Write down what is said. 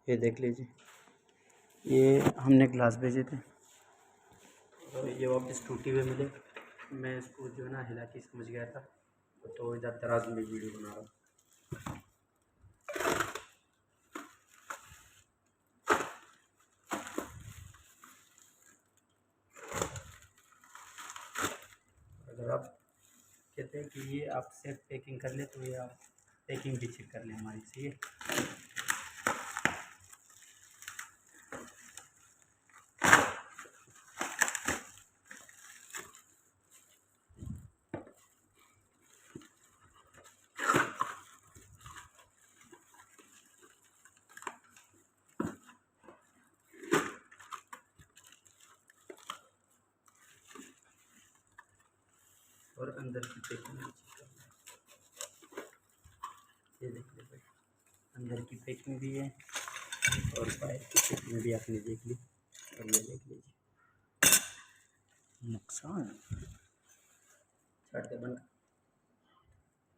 ये देख लीजिए, ये हमने ग्लास भेजे थे और ये वापस टूटे हुए मिले। मैं इसको जो है ना हिला के समझ गया था, तो इधर दराज में वीडियो बना रहा हूँ। अगर आप कहते हैं कि ये आप सेट पैकिंग कर ले तो ये आप पैकिंग भी चेक कर लें हमारी से। और अंदर की पैकिंग ये देख लीजिए भाई, अंदर की पैकिंग भी है और बाहर की पैकिंग भी आपने देख ली। और ये देख लीजिए नुकसान छाट के बंद।